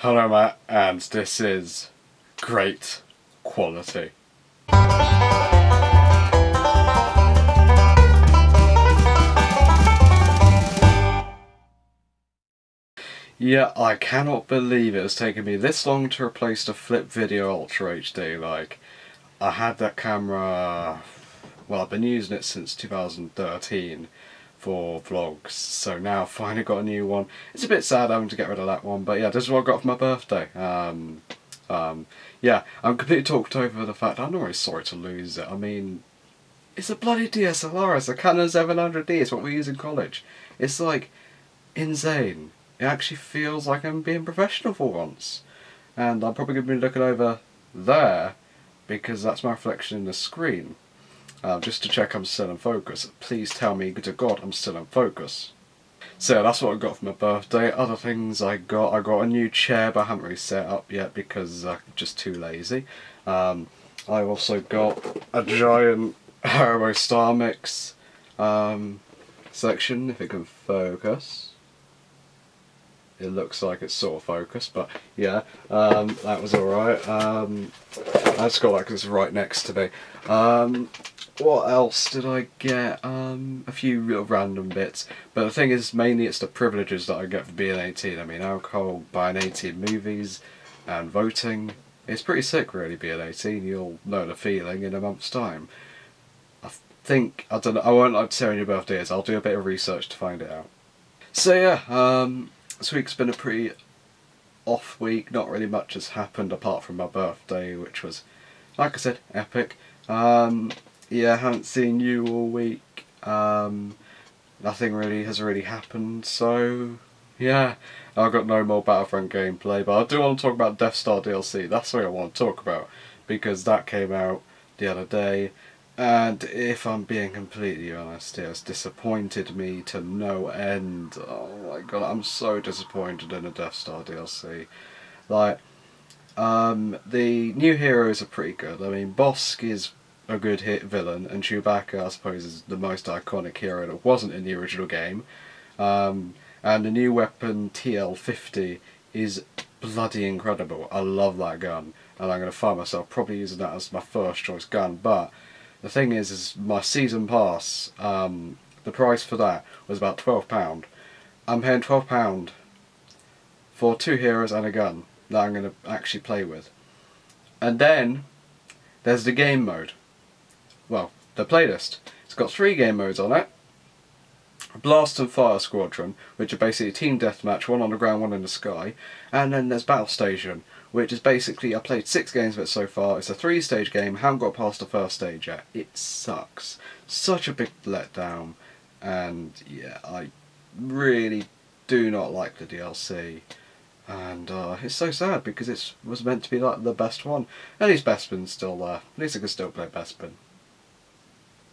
Hello Matt, and this is great quality. Yeah, I cannot believe it has taken me this long to replace the Flip Video Ultra HD. Like, I had that camera, well, I've been using it since 2013 for vlogs, so now I've finally got a new one. It's a bit sad having to get rid of that one, but yeah, this is what I got for my birthday. Yeah, I'm completely talked over the fact I'm not really sorry to lose it. I mean, it's a bloody DSLR, it's a Canon 700D, it's what we use in college. It's like, insane. It actually feels like I'm being professional for once. And I'm probably going to be looking over there, because that's my reflection in the screen. Just to check I'm still in focus. Please tell me to God I'm still in focus. So that's what I got for my birthday. Other things I got a new chair, but I haven't really set up yet because I'm just too lazy. I also got a giant Haribo Star Mix section, if it can focus. It looks like it's sort of focused, but yeah, that was alright. I just got that because it's right next to me. What else did I get? A few real random bits, but the thing is, mainly it's the privileges that I get for being 18. I mean, alcohol, buying 18 movies, and voting. It's pretty sick, really, being 18. You'll know the feeling in a month's time. I don't know, I won't like to say when your birthday is. I'll do a bit of research to find it out. So yeah, this week's been a pretty off week. Not really much has happened apart from my birthday, which was, like I said, epic. Yeah, I haven't seen you all week. Nothing really has happened, so yeah. I've got no more Battlefront gameplay, but I do want to talk about Death Star DLC. That's what I want to talk about, because that came out the other day, and if I'm being completely honest, it has disappointed me to no end. Oh my god, I'm so disappointed in the Death Star DLC. Like, the new heroes are pretty good. I mean, Bosk is a good hit villain, and Chewbacca, I suppose, is the most iconic hero that wasn't in the original game. And the new weapon, TL-50, is bloody incredible. I love that gun, and I'm going to find myself probably using that as my first choice gun. But the thing is my season pass, the price for that was about £12. I'm paying £12 for 2 heroes and a gun that I'm going to actually play with. And then there's the game mode. Well, the playlist. It's got 3 game modes on it. Blast and Fire Squadron, which are basically a team deathmatch, one on the ground, one in the sky. And then there's Battle Station, which is basically, I played 6 games of it so far. It's a 3-stage game, haven't got past the first stage yet. It sucks. Such a big letdown. And yeah, I really do not like the DLC. And it's so sad, because it was meant to be like the best one. At least Bespin's still there. At least I can still play Bespin.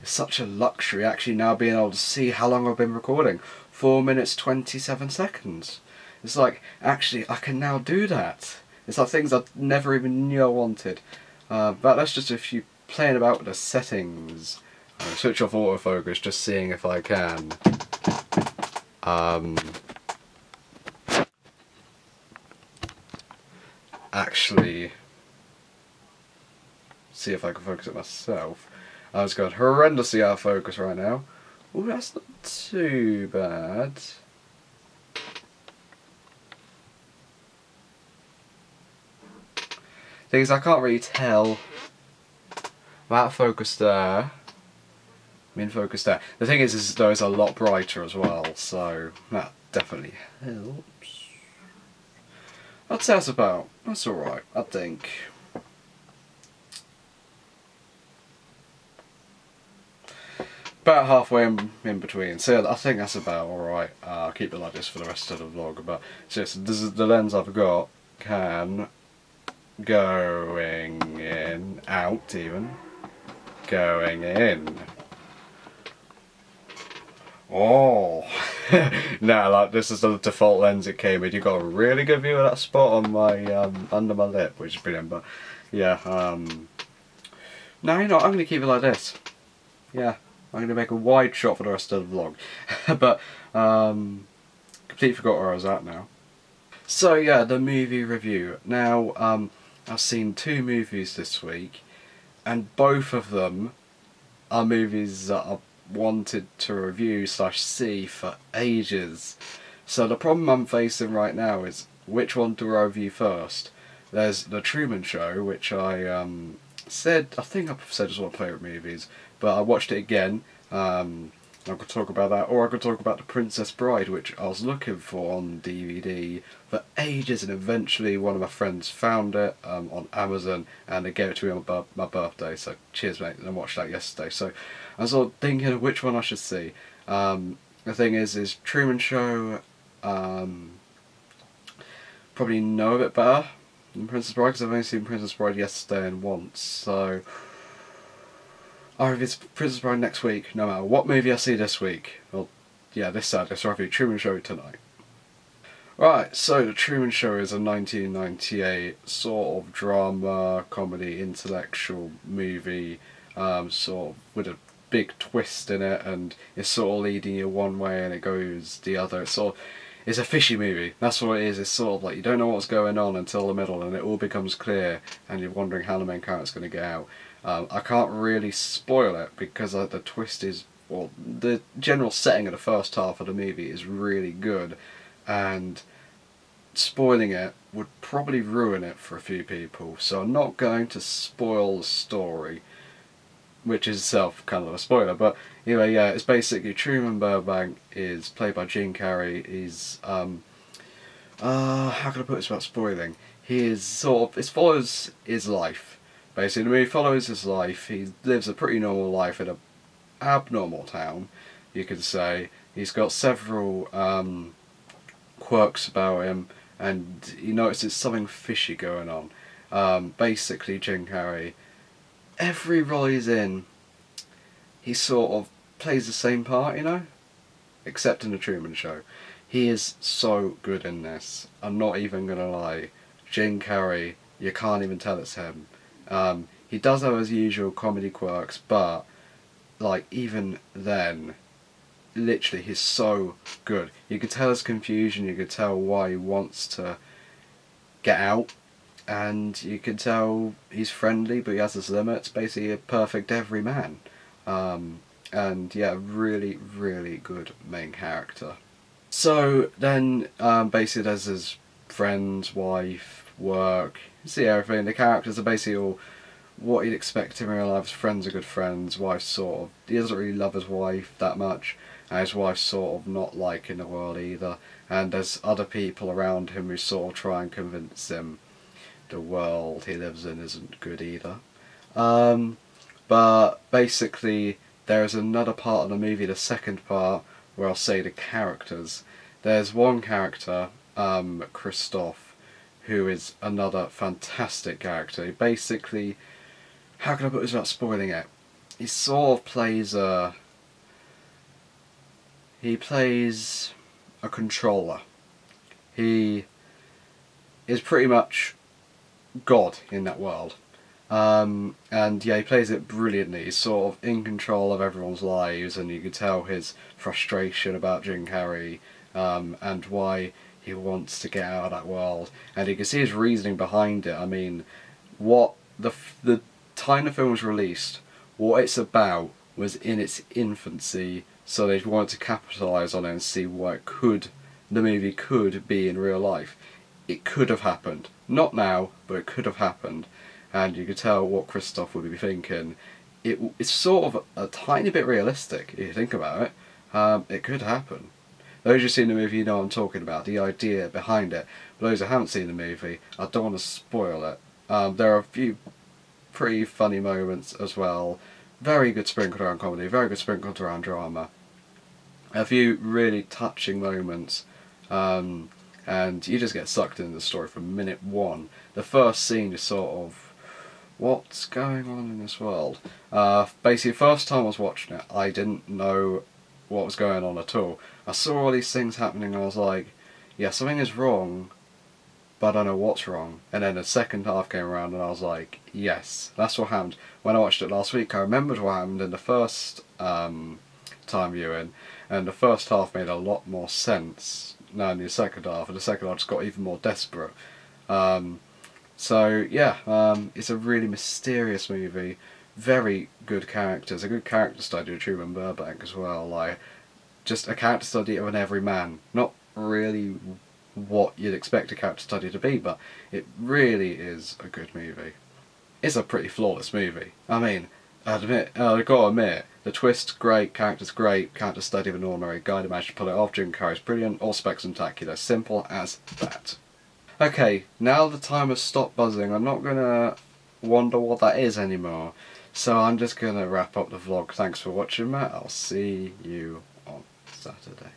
It's such a luxury actually now being able to see how long I've been recording. 4 minutes 27 seconds. It's like, actually, I can now do that. It's like things I never even knew I wanted. But that's just if you playing about with the settings. I'm going to switch off autofocus, just seeing if I can. Actually, see if I can focus it myself. I was going horrendously out of focus right now. Oh, that's not too bad. Thing is, I can't really tell. I'm out of focus there. I'm in focus there. The thing is those are a lot brighter as well, so that definitely helps. I'd say that's alright, I think. About halfway in between, so I think that's about alright. I'll keep it like this for the rest of the vlog, but it's just, this is the lens I've got, going in, out even, going in. Oh! Now, like, this is the default lens it came with. You got a really good view of that spot on my, under my lip, which is brilliant, but yeah, no, you know, I'm going to keep it like this. Yeah. I'm going to make a wide shot for the rest of the vlog. But, completely forgot where I was at now. So yeah, the movie review. Now, I've seen 2 movies this week, and both of them are movies that I've wanted to review slash see for ages. So the problem I'm facing right now is which one do I review first? There's The Truman Show, which I think I've said is one of my favourite movies, but I watched it again. I could talk about that, or I could talk about The Princess Bride, which I was looking for on DVD for ages, and eventually one of my friends found it on Amazon, and they gave it to me on my birthday, so cheers mate, and I watched that yesterday. So I was sort of thinking of which one I should see. The thing is Truman Show, probably know a bit better than Princess Bride, because I've only seen Princess Bride yesterday and once, so I'll review Princess Bride next week, no matter what movie I see this week. Well, yeah, this Saturday, so I'll review Truman Show tonight. Right, so The Truman Show is a 1998 sort of drama, comedy, intellectual movie, sort of with a big twist in it, and it's sort of leading you one way and it goes the other. It's a fishy movie, that's what it is. It's sort of like you don't know what's going on until the middle, and it all becomes clear and you're wondering how the main character's going to get out. I can't really spoil it because the twist is, well, the general setting of the first half of the movie is really good, and spoiling it would probably ruin it for a few people, so I'm not going to spoil the story, which is itself kind of a spoiler. But anyway, yeah, it's basically Truman Burbank is played by Gene Carrey. He's how can I put this without spoiling? He is sort of, it follows his life. Basically, the movie follows his life. He lives a pretty normal life in an abnormal town, you could say. He's got several quirks about him, and he notices something fishy going on. Basically, Jim Carrey, every role he's in, he sort of plays the same part, you know? Except in The Truman Show. He is so good in this. I'm not even gonna lie. Jim Carrey, you can't even tell it's him. He does have his usual comedy quirks, but like even then, literally he's so good. You could tell his confusion, you could tell why he wants to get out, and you can tell he's friendly but he has his limits. Basically a perfect everyman. And yeah, really, really good main character. So then basically there's his friends, wife, work, you see everything. The characters are basically all what you'd expect in real life. His friends are good friends, wife's sort of, he doesn't really love his wife that much, and his wife's sort of not liking the world either, and there's other people around him who sort of try and convince him the world he lives in isn't good either. But basically there is another part of the movie, the second part, where I'll say the characters. There's one character, Christoph, who is another fantastic character. He basically, how can I put this without spoiling it? He sort of plays a controller. He is pretty much God in that world. And yeah, he plays it brilliantly. He's sort of in control of everyone's lives, and you can tell his frustration about Jim Carrey, and why he wants to get out of that world. And you can see his reasoning behind it. I mean, what the time the film was released, what it's about was in its infancy, so they wanted to capitalise on it and see what the movie could be in real life. It could have happened. Not now, but it could have happened. And you could tell what Christoph would be thinking. It's sort of a tiny bit realistic, if you think about it. It could happen. Those who've seen the movie, you know what I'm talking about, the idea behind it. For those who haven't seen the movie, I don't want to spoil it. There are a few pretty funny moments as well. Very good sprinkled around comedy, very good sprinkled around drama. A few really touching moments. And you just get sucked into the story from minute one. The first scene is sort of, what's going on in this world? Basically, the first time I was watching it, I didn't know what was going on at all. I saw all these things happening and I was like, yeah, something is wrong, but I don't know what's wrong. And then the second half came around and I was like, yes, that's what happened. When I watched it last week, I remembered what happened in the first time viewing, and the first half made a lot more sense now in the second half, and the second half just got even more desperate. So yeah, it's a really mysterious movie, very good characters, a good character study of Truman Burbank as well, like, just a character study of an everyman. Not really what you'd expect a character study to be, but it really is a good movie. It's a pretty flawless movie. I mean, I've got to admit, the twist great, characters great, character study of an ordinary guy that managed to pull it off, Jim Carrey's brilliant, all spectacular, simple as that. Okay, now the timer's stopped buzzing, I'm not gonna wonder what that is anymore, so I'm just gonna wrap up the vlog. Thanks for watching, Matt. I'll see you on Saturday.